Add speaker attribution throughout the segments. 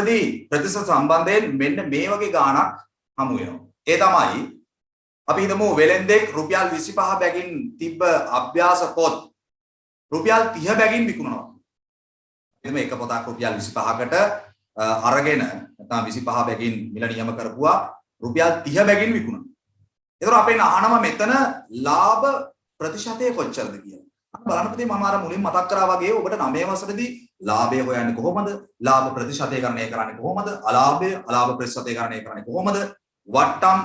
Speaker 1: වසරේදී ප්‍රතිශත සම්බන්ධයෙන් මෙන්න මේ වගේ ගාණක් හමු වෙනවා. ඒ තමයි අපි හිතමු වෙලෙන්දෙක් රුපියල් 25 බැගින් තිබ්බ අභ්‍යාස පොත් රුපියල් 30 බැගින් විකුණනවා. එතන එක පොතක් රුපියල් 25කට අරගෙන නැත්නම් 25 බැගින් මිල නියම කරපුවා රුපියල් 30 බැගින් විකුණනවා. ඒතර අපෙන් අහනවා මෙතන ලාභ ප්‍රතිශතය කොච්චරද කියලා. බලන්න පුතේ මම අර මුලින් මතක් කරා වගේ ඔබට 9 වසරේදී ලාභය හොයන්නේ කොහොමද? ලාභ ප්‍රතිශතය ගණනය කරන්නේ කොහොමද? අලාභ ප්‍රතිශතය ගණනය කරන්නේ කොහොමද? වට්ටම්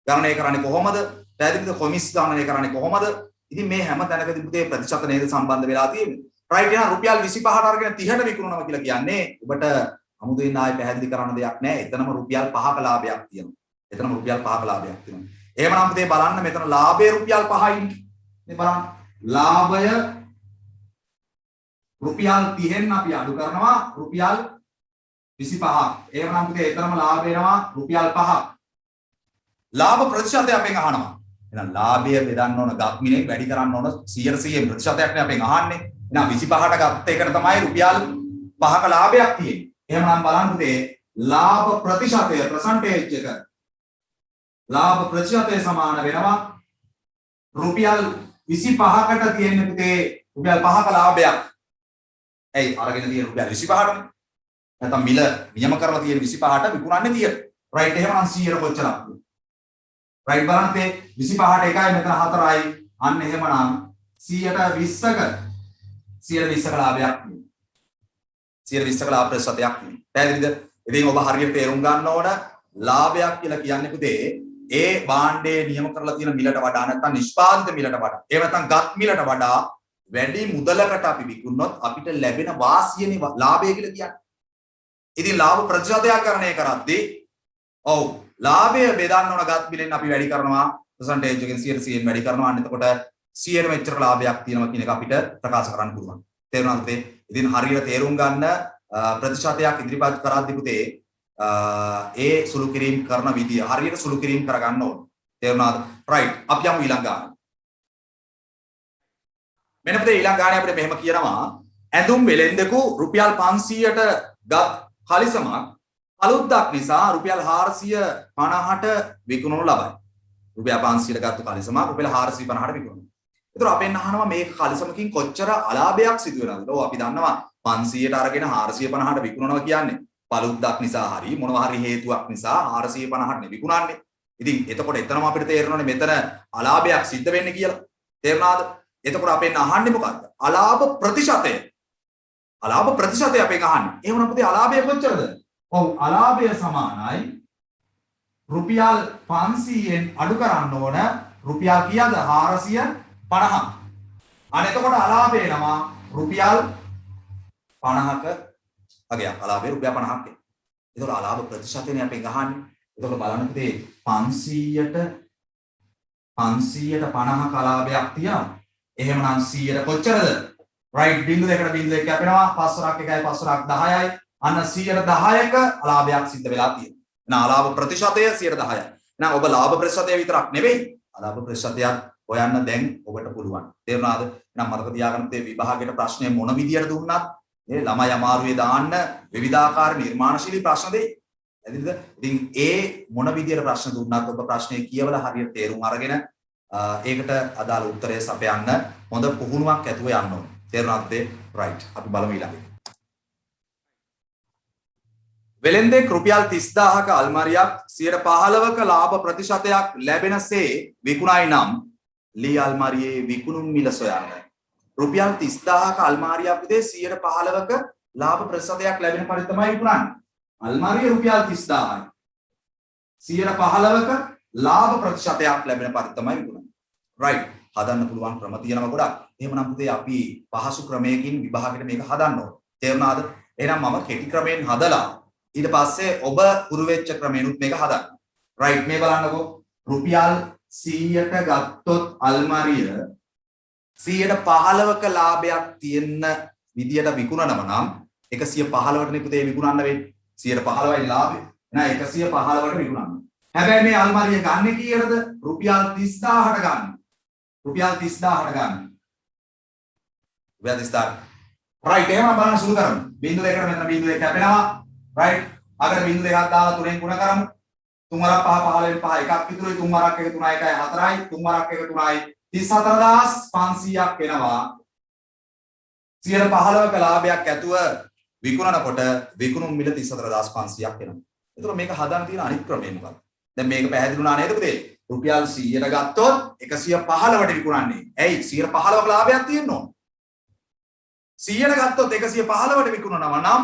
Speaker 1: ගණනය කරන්නේ කොහොමද? පැහැදිලිද? කොමිස් ගණනය කරන්නේ කොහොමද? ඉතින් මේ හැම තැනකදී පුතේ ප්‍රතිශත නේද සම්බන්ධ වෙලා තියෙන්නේ. රයිට් එහෙනම් රුපියල් 25ට අරගෙන 30ට විකුණනවා කියලා කියන්නේ ඔබට අමුතුවෙන් ආයෙ පැහැදිලි කරන්න දෙයක් නැහැ. එතනම රුපියල් 5ක ලාභයක් තියෙනවා. එතනම රුපියල් 5ක ලාභයක් තියෙනවා. එහෙමනම් පුතේ බලන්න මෙතන ලාභය රුපියල් 5යි. මේ බලන්න. ලාභය රුපියල් 30න් අපි අඩු කරනවා රුපියල් 25ක්. එහෙමනම් පුතේ එතනම ලාභ වෙනවා රුපියල් 5ක්. ලාභ ප්‍රතිශතය අපෙන් අහනවා. එහෙනම් ලාභය බෙදන්න ඕන ගත් මිලෙන් වැඩි කරන්න ඕන 100% ප්‍රතිශතයක් නේ අපෙන් අහන්නේ. එහෙනම් 25ට ගත්ත එකට තමයි රුපියල් 5ක ලාභයක් තියෙන්නේ. එහෙමනම් බලන්න පුතේ ලාභ ප්‍රතිශතය percentage එක ලාභ ප්‍රතිශතය සමාන වෙනවා රුපියල් 25කට තියෙන පුතේ රුපියල් 5ක ලාභයක්. ඇයි අරගෙන තියෙන රුපියල් 25ටනේ. නැත්නම් මිල නියම කරලා තියෙන 25ට විකුණන්නේ 30ට. රයිට් එහෙමනම් 100ට කොච්චරක්ද? රයිට් බලන්න තේ 25ට එකයි මෙතන 4යි. අන්න එහෙමනම් 120ක 120ක ලාභයක් නේ. 120ක ලාභ ප්‍රතිශතයක් නේ. පැහැදිලිද? ඉතින් ඔබ හරියට තේරුම් ගන්න ඕන ලාභයක් කියලා කියන්නේ පුතේ ඒ භාණ්ඩයේ නියම කරලා තියෙන මිලට වඩා නැත්නම් නිෂ්පාදිත මිලට වඩා එහෙම නැත්නම් ගත් මිලට වඩා වැඩි මුදලකට අපි විකුණනොත් අපිට ලැබෙන වාසියනේ ලාභය කියලා කියන්නේ. ඉතින් ලාභ ප්‍රතිශතයක් ගණනය කරද්දී ඔව් ලාභය බෙදන්න ඕන ගත් මිලෙන් අපි වැඩි කරනවා percentage එකෙන් 100%න් වැඩි කරනවා. අන්න එතකොට 100ට මෙච්චර ලාභයක් තියෙනවා කියන එක අපිට ප්‍රකාශ කරන්න පුළුවන්. තේරුණාද පුතේ? ඉතින් හරියට තේරුම් ගන්න ප්‍රතිශතයක් ඉදිරිපත් කරද්දී පුතේ ඒ සුළු කිරීම කරන විදිය හරියට සුළු කිරීම කරගන්න ඕන. තේරුණාද? රයිට්. අපි යමු ඊළඟ ගාන. මෙන්න පුතේ ඊළඟ ගානේ අපිට මෙහෙම කියනවා ඇඳුම් වෙලෙන්දකු රුපියල් 500ට ගත් කලිසමක් අලුත්ක් නිසා රුපියල් 450ට විකුණනු ලබයි. රුපියල් 500ට ගත්ත කලිසමක් රුපියල් 450ට විකුණනවා. ඒතර අපෙන් අහනවා මේ කලිසමකින් කොච්චර අලාභයක් සිදු වෙනවද? ඔව් අපි දන්නවා 500ට අරගෙන 450ට විකුණනවා කියන්නේ පළුද්දක් නිසා හරි මොනවා හරි හේතුවක් නිසා 450ට විකුණන්නේ. ඉතින් එතකොට එතනම අපිට තේරෙනවානේ මෙතන අලාභයක් සිද්ධ වෙන්නේ කියලා. තේරුණාද? එතකොට අපෙන් අහන්නේ මොකද්ද? අලාභ ප්‍රතිශතය. අලාභ ප්‍රතිශතය අපෙන් අහන්නේ. එහෙමනම් පුතේ අලාභය කොච්චරද? ඔව් අලාභය සමානයි රුපියල් 500න් අඩු කරන්න ඕන රුපියල් කීයද? 450ක්. අනේ එතකොට අලාභය එනවා රුපියල් 50ක අගයක්. අලාභය රුපියල් 50ක්. ඒතකොට අලාභ ප්‍රතිශතයනේ අපෙන් අහන්නේ. ඒතකොට බලන්න පුතේ 500ට 50ක අලාභයක් තියෙනවා. එහෙමනම් 100ට කොච්චරද? රයිට් බිංදුව දෙකට බිංදුව එක කැපෙනවා. 5 වරක් 1යි 5 වරක් 10යි. අන්න 110ක අලාභයක් සිද්ධ වෙලා තියෙනවා. එහෙනම් අලාභ ප්‍රතිශතය 110යි. එහෙනම් ඔබ ලාභ ප්‍රතිශතය විතරක් නෙවෙයි අලාභ ප්‍රතිශතයක් හොයන්න දැන් ඔබට පුළුවන්. තේරුණාද? එහෙනම් මතක තියාගන්න තේ විභාගයට ප්‍රශ්නය මොන විදියට දුන්නත් මේ ළමයි අමාරුවේ දාන්න විවිධාකාර නිර්මාණශීලී ප්‍රශ්න දෙයි. හරිද? ඉතින් ඒ මොන විදියට ප්‍රශ්න දුන්නත් ඔබ ප්‍රශ්නේ කියවලා හරියට තේරුම් අරගෙන ඒකට අදාළ උත්තරය සපයන්න හොඳ පුහුණුවක් ඇතුව යන්න ඕනේ. තේරුණාද? රයිට්. අපි බලමු ඊළඟට. වෙලෙන්දෙක් රුපියල් 30000ක අල්මාරියක් 15%ක ලාභ ප්‍රතිශතයක් ලැබෙනසේ විකුණයි නම් ලී අල්මාරියේ විකුණුම් මිල සොයන්න. රුපියල් 30000ක අල්මාරියක් විතේ 15%ක ලාභ ප්‍රතිශතයක් ලැබෙන පරිදි තමයි විකුණන්නේ. අල්මාරිය රුපියල් 30000යි. 15%ක ලාභ ප්‍රතිශතයක් ලැබෙන පරිදි තමයි විකුණන්නේ. රයිට්. හදන්න පුළුවන් ක්‍රම තියෙනවා ගොඩක්. එහෙමනම් පුතේ අපි පහසු ක්‍රමයකින් විභාගයට මේක හදන්න ඕනේ. තේරුණාද? එහෙනම් මම කෙටි ක්‍රමයෙන් හදලා ඊට පස්සේ ඔබ පුරු වෙච්ච ක්‍රමෙනුත් මේක හදන්න. රයිට්. මේ බලන්නකෝ. රුපියල් 100ට ගත්තොත් අල්මාරිය 115ක ලාභයක් තියෙන විදියට විකුණනම නම් 115ට නේ පුතේ විකුණන්න වෙන්නේ. 115යි ලාභය. එහෙනම් 115ට විකුණන්න. හැබැයි මේ අල්මාරිය ගන්න කීයටද? රුපියල් 30000ට ගන්න. රුපියල් 30000ට ගන්න. රුපියල් 30000. රයිට්. එහෙනම් බලන්න සුළු කරමු. බිංදුව දෙකට මෙතන බිංදුව දෙක කැපෙනවා. right අගට බිංදු දෙකක් දාලා 3ෙන් ගුණ කරමු 3 වරක් 5 15 5 එකක් විතරුයි 3 වරක් 1 3 1යි 4යි 3 වරක් 1 3යි 34500ක් එනවා 15ක ලාභයක් ඇතුව විකුණනකොට විකුණුම් මිල 34500ක් එනවා. එතකොට මේක හදන්න තියෙන අනිත් ක්‍රමය මොකක්ද? දැන් මේක පැහැදිලි වුණා නේද පුතේ? රුපියල් 100ට ගත්තොත් 115ට විකුණන්නේ. ඇයි 115ක ලාභයක් තියෙන්න ඕන. 100ට ගත්තොත් 115ට විකුණනවා නම්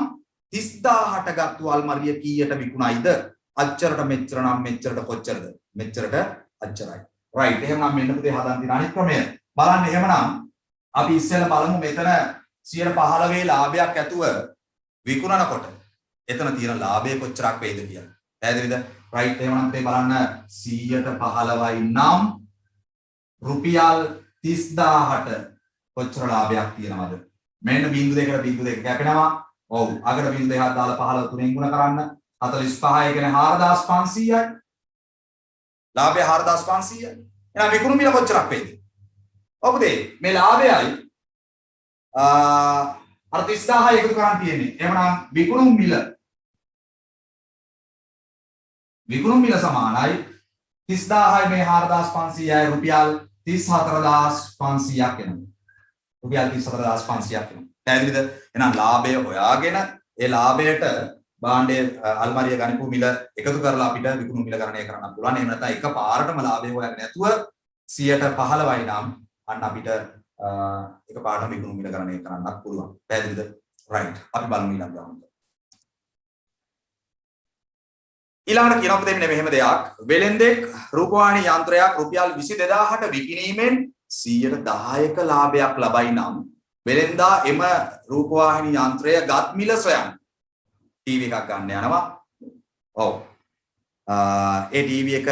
Speaker 1: 30000ට ගත්තු අල්මාරිය කීයට විකුණයිද? අච්චරට මෙච්චර නම් මෙච්චරට කොච්චරද? මෙච්චරට අච්චරයි. right. එහෙනම් මෙන්න පුතේ හදන්න තියෙන අනිත් ක්‍රමය. බලන්න එහෙමනම් අපි ඉස්සෙල්ලා බලමු මෙතන 115ගේ ලාභයක් ඇතුව විකුණනකොට එතන තියෙන ලාභය කොච්චරක් වෙයිද කියලා. පැහැදිලිද? right. එහෙනම් මේ බලන්න 115යි නම් රුපියල් 30000ට කොච්චර ලාභයක් තියෙනවද? මෙන්න බිංදු දෙකට බිංදු දෙක කැපෙනවා. ඔව්. අගට බිංදු දෙකක් දාලා 15 3ෙන් ගුණ කරන්න 45 කියන්නේ 4500යි. ලාභය 4500යි. එහෙනම් විකුණු මිල කොච්චරක් වෙයිද? ඔව් පුතේ මේ ලාභයයි අර 30000 එකතු කරන් තියෙන්නේ. එහෙනම් විකුණු මිල සමානයි 30000යි මේ 4500යි රුපියල් 34500ක් එනවා. රුපියල් 34500ක් එනවා. පැහැදිලිද? එහෙනම් ලාභය හොයාගෙන ඒ ලාභයට භාණ්ඩයේ අල්මාරිය ගණිපු මිල එකතු කරලා අපිට විකුණු මිල ගණනය කරන්න පුළුවන්. එහෙම නැත්නම් එකපාරටම ලාභය හොයන්නේ නැතුව 115යි නම් අන්න අපිට එකපාරටම විකුණු මිල ගණනය කරන්නත් පුළුවන්. පැහැදිලිද? right. අපි බලමු ඊළඟ ගානට. ඊළඟට කියනවා පුතේ මෙහෙම දෙයක්. වෙළෙන්දෙක් රූපවාහිනී යන්ත්‍රයක් රුපියල් 22000ට විකිණීමෙන් 110ක ලාභයක් ලබයි නම් වෙළෙන්දා එම රූපවාහිනී යන්ත්‍රය ගත් මිල සොයන්න. ටීවී එකක් ගන්න යනවා. ඔව්. ඒ ටීවී එක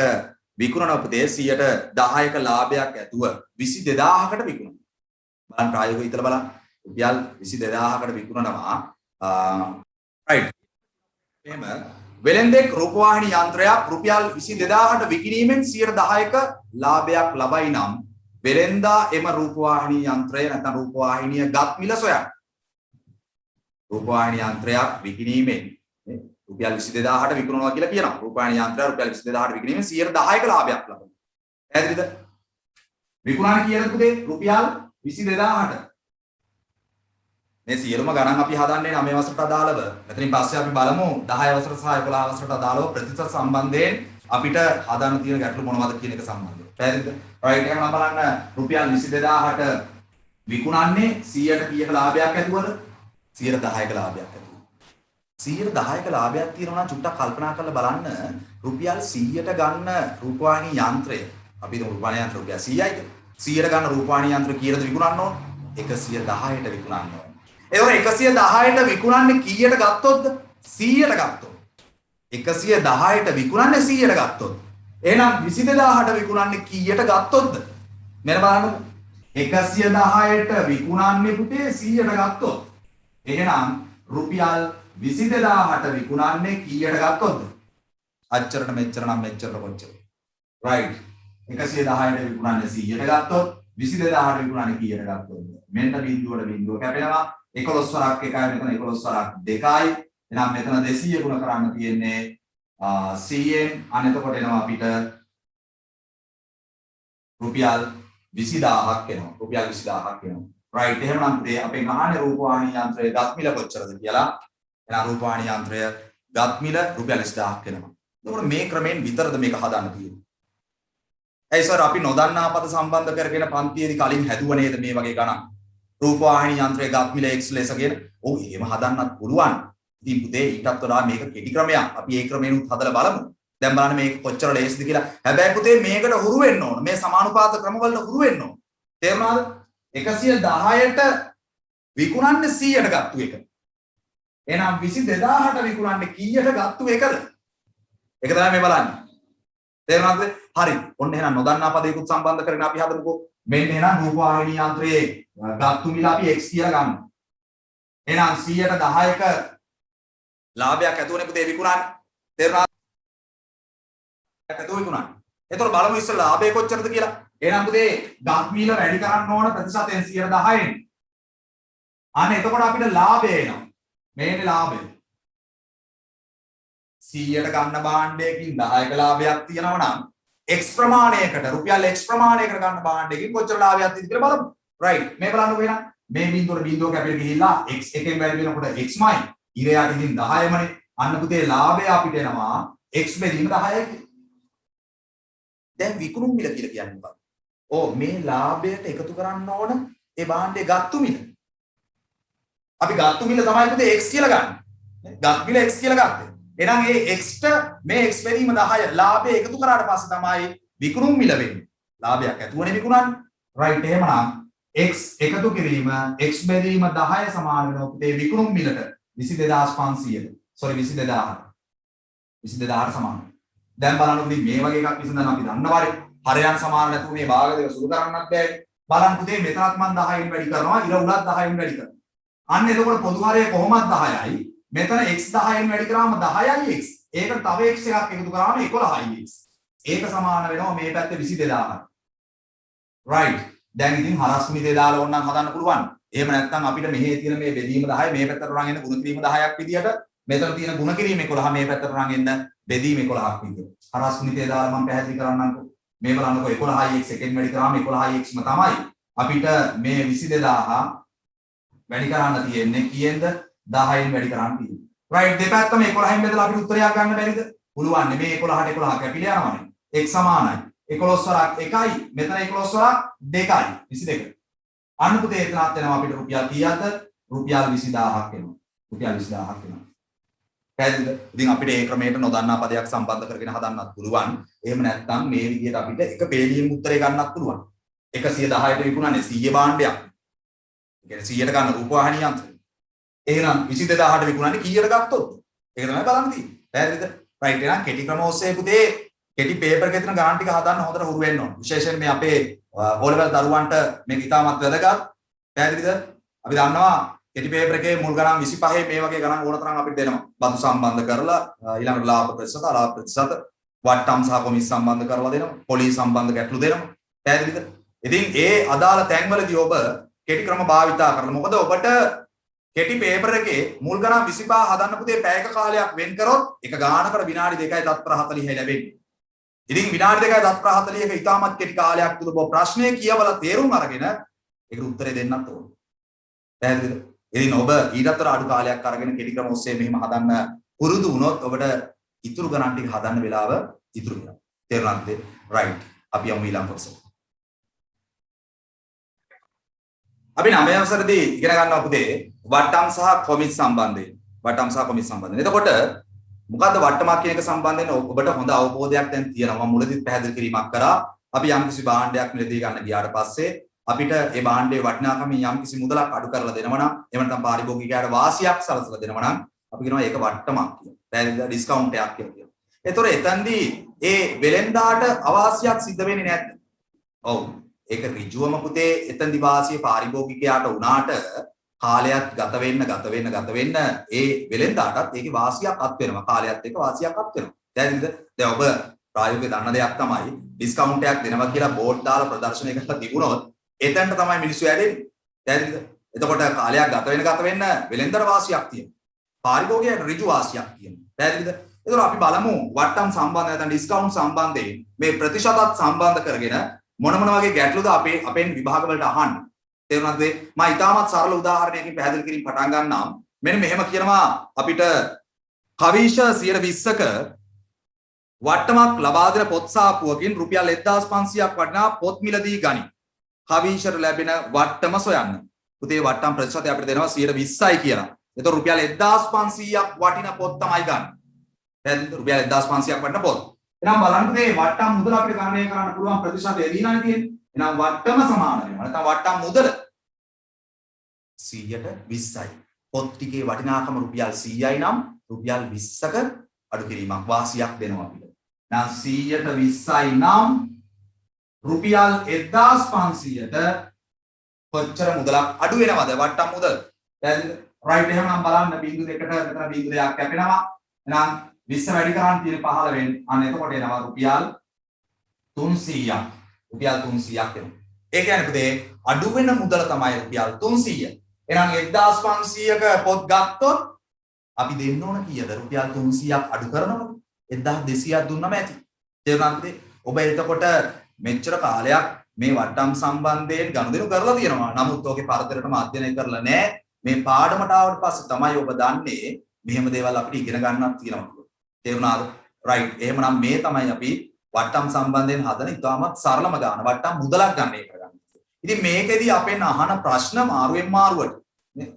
Speaker 1: විකුණන පුතේ 110ක ලාභයක් ඇතුව 22000කට විකුණනවා. බලන්න ප්‍රායෝගිකව හිතලා බලන්න. රුපියල් 22000කට විකුණනවා. right. එහෙම වෙළෙන්දෙක් රූපවාහිනී යන්ත්‍රයක් රුපියල් 22000ට විකිණීමෙන් 110ක ලාභයක් ලබයි නම් වෙළෙන්දා එම රූපවාහිනී යන්ත්‍රය නැත්නම් රූපවාහිනිය ගත් මිල සොයන්න. රූපවාහිනී යන්ත්‍රයක් විකිණීමෙන් රුපියල් 22000ට විකුණනවා කියලා කියනවා. රූපවාහිනී යන්ත්‍රය රුපියල් 22000ට විකිණීමෙන් 110ක ලාභයක් ලබනවා. පැහැදිලිද? විකුණන්නේ කියලා පුතේ රුපියල් 22000ට. මේ සියලුම ගණන් අපි හදන්නේ 9 වසරට අදාළව. මෙතනින් පස්සේ අපි බලමු 10 වසර සහ 11 වසරට අදාළව ප්‍රතිශත සම්බන්ධයෙන් අපිට හදන්න තියෙන ගැටලු මොනවද කියන එක සම්බන්ධව. පැහැදිලිද? right. එහෙනම් බලන්න රුපියල් 22000ට විකුණන්නේ 100ට කීයක ලාභයක් ඇතුවද? 110ක ලාභයක් ඇතුව. 110ක ලාභයක් තියෙනවා නම් චුට්ටක් කල්පනා කරලා බලන්න රුපියල් 100ට ගන්න රූපවාහිනී යන්ත්‍රය අපි හිතමු රූපවාහිනී යන්ත්‍ර රුපියල් 100යි කියලා. 100ට ගන්න රූපවාහිනී යන්ත්‍ර කීයටද විකුණන්න ඕන? 110ට විකුණන්න ඕන. ඒතකොට 110ට විකුණන්නේ කීයට ගත්තොත්ද? 100ට ගත්තොත්. 110ට විකුණන්නේ 100ට ගත්තොත්. එහෙනම් 22000ට විකුණන්නේ කීයට ගත්තොත්ද? මෙන්න බලන්න. 110ට විකුණන්නේ පුතේ 100ට ගත්තොත්. එහෙනම් රුපියල් 22000ට විකුණන්නේ කීයට ගත්තොත්ද? අච්චරට මෙච්චර නම් මෙච්චරට කොච්චර? right. 110ට විකුණන්නේ 100ට ගත්තොත් 22000ට විකුණන්නේ කීයට ගත්තොත්ද? මෙන්න බිංදුවට බිංදුව කැපෙනවා. 11 වරක් 1යි මෙතන 11 වරක් 2යි. එහෙනම් මෙතන 200 ගුණ කරන්න තියෙන්නේ 100ෙන්. අන්න එතකොට එනවා අපිට රුපියල් 20000ක් එනවා. රුපියල් 20000ක් එනවා. right. එහෙනම් පුතේ අපේ මහානේ රූපවාහිනී යන්ත්‍රයේ ගත් මිල කොච්චරද කියලා. එහෙනම් රූපවාහිනී යන්ත්‍රය ගත් මිල රුපියල් 20000ක් එනවා. එතකොට මේ ක්‍රමයෙන් විතරද මේක හදන්න තියෙන්නේ. ඇයි සර් අපි නොදන්නා පද සම්බන්ධ කරගෙන පන්තියේදී කලින් හැදුව නේද මේ වගේ ගණන්? රූපවාහිනී යන්ත්‍රයේ ගත් මිල x ලෙස කියන. ඔව් එහෙම හදන්නත් පුළුවන්. ඉතින් පුතේ ඊටත් වඩා මේක කෙටි ක්‍රමයක්. අපි ඒ ක්‍රමෙනුත් හදලා බලමු. දැන් බලන්න මේක කොච්චර ලේසිද කියලා. හැබැයි පුතේ මේකට හුරු වෙන්න ඕන. මේ සමානුපාත ක්‍රමවලට හුරු වෙන්න ඕන. තේරුණාද? 110ට විකුණන්නේ 100ට ගත්තු එක. එහෙනම් 22000ට විකුණන්නේ කීයට ගත්තු එකද? ඒක තමයි මේ බලන්නේ. තේරුණාද? හරි. ඔන්න එහෙනම් නොදන්නා පදයකට සම්බන්ධ කරගෙන අපි හදමුකෝ. මෙන්න එහෙනම් රූපවාහිනී යන්ත්‍රයේ ගත්තු මිල අපි x කියලා ගන්නවා. එහෙනම් 100ට 10ක ලාභයක් ඇතුවනේ පුතේ විකුණන්නේ. තේරුණාද? ඇතුව විකුණන්නේ. එතකොට බලමු ඉස්සෙල්ලා ලාභය කොච්චරද කියලා. එහෙනම් පුතේ ගත් මිල වැඩි කරන්න ඕන ප්‍රතිශතයෙන් 110ෙන්. අන්න එතකොට අපිට ලාභය එනවා. මේනේ ලාභය. 100ට ගන්න භාණ්ඩයකින් 10ක ලාභයක් තියෙනවා නම් x ප්‍රමාණයකට රුපියල් x ප්‍රමාණයකට ගන්න භාණ්ඩයකින් කොච්චර ලාභයක් තියෙද කියලා බලමු. right මේ බලන්නකෝ එහෙනම් මේ බිඳුවට බිඳුව කැපිලා ගිහිල්ලා x එකෙන් වැඩි වෙනකොට xමයි ඉරයට ඉතින් 10මනේ. අන්න පුතේ ලාභය අපිට එනවා x බෙදීම 10යි. දැන් විකුණුම් මිල කියලා කියන්නේ මොකක්ද? ඕ මේ ලාභයට එකතු කරන්න ඕන ඒ භාණ්ඩයේ ගත්තු මිල. අපි ගත්තු මිල තමයි පුතේ x කියලා ගන්න. ගත්තු මිල x කියලා ගත්තේ. එහෙනම් ඒ x ට මේ x බෙදීම 10 ලාභය එකතු කරාට පස්සේ තමයි විකුණුම් මිල වෙන්නේ. ලාභයක් ඇතුවනේ විකුණන්නේ. right එහෙමනම් x එකතු කිරීම x බෙදීම 10 සමාන වෙනවා පුතේ විකුණුම් මිලට 22500ට. sorry 22000ට සමාන. දැන් බලන්න පුතේ මේ වගේ එකක් විසඳන්න අපි දන්නවානේ. හරයන් සමාන නැතුව මේ භාග දෙක සුළු කරන්නත් බෑ. බලන්න පුතේ මෙතනත් මම 10න් වැඩි කරනවා ඉර උලත් 10න් වැඩි කරනවා. අන්න එතකොට පොදු හරය කොහොමද 10යි? මෙතන x 10න් වැඩි කරාම 10යි x. ඒකට තව x එකක් එකතු කරාම 11යි x. ඒක සමාන වෙනවා මේ පැත්තේ 22000යි. right. දැන් ඉතින් හරස්මිතේ දාලා ඕනනම් හදන්න පුළුවන්. එහෙම නැත්නම් අපිට මෙහි තියෙන මේ බෙදීම 10 මේ පැත්තට රන් එන්න ගුණ කිරීම 10ක් විදියට මෙතන තියෙන ගුණ කිරීම 11 මේ පැත්තට රන් එන්න බෙදීම 11ක් විදියට. හරස්මිතේ දාලා මම පැහැදිලි කරන්නම්කෝ. මේ බලන්නකෝ 11යි x එකෙන් වැඩි කරාම 11යි x ම තමයි. අපිට මේ 22000 වැඩි කරන්න තියෙන්නේ කීයෙන්ද 10න් වැඩි කරන්න තියෙන්නේ. right දෙපැත්තම 11න් බෙදලා අපිට උත්තරයක් ගන්න බැරිද? පුළුවන් නේ. මේ 11ට 11 කැපිලා යනවානේ. x සමානයි. 11 වරක් 1යි මෙතන 11 වරක් 2යි 22. අන්න පුතේ එතනත් වෙනවා අපිට රුපියල් කීයක්ද? රුපියල් 20000ක් එනවා. රුපියල් 20000ක් එනවා. පැහැදිලිද? ඉතින් අපිට ඒ ක්‍රමයට නොදන්නා පදයක් සම්බන්ධ කරගෙන හදන්නත් පුළුවන්. එහෙම නැත්නම් මේ විදිහට අපිට එක පේලියෙන් උත්තරේ ගන්නත් පුළුවන්. 110ට විකුණන්නේ 100 භාණ්ඩයක්. ඒ කියන්නේ 100ට ගන්න රූපවාහිනී යන්ත්‍රය. එහෙනම් 22000ට විකුණන්නේ කීයට ගත්තොත්? ඒක තමයි බලන්න තියෙන්නේ. පැහැදිලිද? right එහෙනම් කෙටි ක්‍රම ඔස්සේ පුතේ කෙටි පේපර් එකේ තියෙන ගණන් ටික හදන්න හොඳට හුරු වෙන්න ඕන. විශේෂයෙන් මේ අපේ O level දරුවන්ට මේක ඉතාමත් වැදගත්. පැහැදිලිද? අපි දන්නවා කෙටි පේපර් එකේ මුල් ගණන් 25 මේ වගේ ගණන් ඕන තරම් අපිට දෙනවා. බදු සම්බන්ධ කරලා ඊළඟට ලාභ ප්‍රතිශත, අලාභ ප්‍රතිශත, වට්ටම් සහ කොමිස් සම්බන්ධ කරලා දෙනවා. පොලී සම්බන්ධ ගැටලු දෙනවා. පැහැදිලිද? ඉතින් ඒ අදාළ තැන්වලදී ඔබ කෙටි ක්‍රම භාවිතා කරලා මොකද ඔබට කෙටි පේපර් එකේ මුල් ගණන් 25 හදන්න පුතේ පැයක කාලයක් වෙන් කරොත් එක ගානකට විනාඩි 2යි තත්පර 40යි ලැබෙන්නේ. ඉතින් විනාඩි 2යි තත්පර 40ක ඉතාමත් කෙටි කාලයක් තුල ඔබ ප්‍රශ්නේ කියවලා තේරුම් අරගෙන ඒකට උත්තරේ දෙන්නත් ඕන. පැහැදිලිද? ඉතින් ඔබ ඊටතර අඩු කාලයක් අරගෙන කෙටි ක්‍රම ඔස්සේ මෙහෙම හදන්න පුරුදු වුණොත් ඔබට ඉතුරු ගණන් ටික හදන්න වෙලාව ඉතුරු වෙනවා. තේරුණාද? right. අපි යමු ඊළඟ කොටසට. අපි 9 අවසරදී ඉගෙන ගන්නවා පුතේ වට්ටම් සහ කොමිස් සම්බන්ධයෙන්. වට්ටම් සහ කොමිස් සම්බන්ධයෙන්. එතකොට මොකද්ද වට්ටමක් කියන එක සම්බන්ධයෙන් ඔබට හොඳ අවබෝධයක් දැන් තියෙනවා. මම මුලදී පැහැදිලි කිරීමක් කරා. අපි යම්කිසි භාණ්ඩයක් මිලදී ගන්න ගියාට පස්සේ අපිට ඒ භාණ්ඩයේ වටිනාකම යම්කිසි මුදලක් අඩු කරලා දෙනවා නම් එහෙම නැත්නම් පාරිභෝගිකයාට වාසියක් සලසලා දෙනවා නම් අපි කියනවා ඒක වට්ටමක් කියලා. පැහැදිලිද? ඩිස්කවුන්ට් එකක් කියලා කියනවා. ඒතොර එතෙන්දී ඒ වෙලෙන්දාට අවාසියක් සිද්ධ වෙන්නේ නැද්ද? ඔව්. ඒක ඍජුවම පුතේ එතෙන්දි වාසිය පාරිභෝගිකයාට උනාට කාලයක් ගත වෙන්න ඒ වෙලෙන්දාටත් ඒකේ වාසියක් අත් වෙනවා. කාලයත් එක්ක වාසියක් අත් වෙනවා. පැහැදිලිද? දැන් ඔබ ප්‍රායෝගිකව දන්න දෙයක් තමයි ඩිස්කවුන්ට් එකක් දෙනවා කියලා බෝඩ් දාලා ප්‍රදර්ශනය කරලා තිබුණොත් එතනට තමයි මිනිස්සු ඇදෙන්නේ. පැහැදිලිද? එතකොට කාලයක් ගත වෙන්න වෙලෙන්දර වාසියක් තියෙනවා. පාරිභෝගිකයට ඍජු වාසියක් තියෙනවා. පැහැදිලිද? එතකොට අපි බලමු වට්ටම් සම්බන්ධ නැත්නම් ඩිස්කවුන්ට් සම්බන්ධයෙන් මේ ප්‍රතිශතත් සම්බන්ධ කරගෙන මොන වගේ ගැටලුද අපෙන් විභාග වලට අහන්න. තේරුණාද? මම ඊටමත් සරල උදාහරණයකින් පැහැදිලි කිරීම පටන් ගන්නම්. මෙන්න මෙහෙම කියනවා අපිට කවිෂ 120ක වට්ටමක් ලබා දෙන පොත් සාපුවකින් රුපියල් 1500ක් වටිනා පොත් මිලදී ගනි. කවිෂට ලැබෙන වට්ටම සොයන්න. පුතේ වට්ටම් ප්‍රතිශතය අපිට දෙනවා 120යි කියලා. එතකොට රුපියල් 1500ක් වටිනා පොත් තමයි ගන්න. දැන් රුපියල් 1500ක් වටිනා පොත්. එහෙනම් බලන්න මේ වට්ටම් මුදල අපිට ගණනය කරන්න පුළුවන් ප්‍රතිශතය දීලානේ තියෙන්නේ. එහෙනම් වට්ටම සමාන වෙනවා. නැත්නම් වට්ටම් මුදල 100ට 20යි. පොත් ටිකේ වටිනාකම රුපියල් 100යි නම් රුපියල් 20ක අඩු කිරීමක් වාසියක් දෙනවා අපිට. දැන් 100ට 20යි නම් රුපියල් 1500ට කොච්චර මුදලක් අඩු වෙනවද වට්ටම් මුදල? දැන් රයිට් එහෙනම් බලන්න බිංදු දෙකට මෙතන බිංදු දෙකක් කැපෙනවා. එහෙනම් 20 වැඩි කරන් තියෙන 15 අන්න එතකොට එනවා රුපියල් 300ක්. රුපියල් 300ක් එනවා. ඒ කියන්නේ පුතේ අඩු වෙන මුදල තමයි රුපියල් 300. එහෙනම් 1500ක පොත් ගත්තොත් අපි දෙන්න ඕන කීයද? රුපියල් 300ක් අඩු කරනවද? 1200ක් දුන්නම ඇති. තේරුණාද? ඔබ එතකොට මෙච්චර කාලයක් මේ වට්ටම් සම්බන්ධයෙන් ගනුදෙනු කරලා තියෙනවා. නමුත් ඔගේ පරතරටම අධ්‍යයනය කරලා නැහැ. මේ පාඩමට ආවට පස්සේ තමයි ඔබ දන්නේ මෙහෙම දේවල් අපිට ඉගෙන ගන්නක් තියෙනවා. තේරුණාද? රයිට්. එහෙමනම් මේ තමයි අපි වට්ටම් සම්බන්ධයෙන් හදන ඉතාමත් සරලම ගාන වට්ටම් මුදලක් ගන්න එක කරගන්න. ඉතින් මේකෙදී අපෙන් අහන ප්‍රශ්න මාරුවෙන් මාරුවට නේ.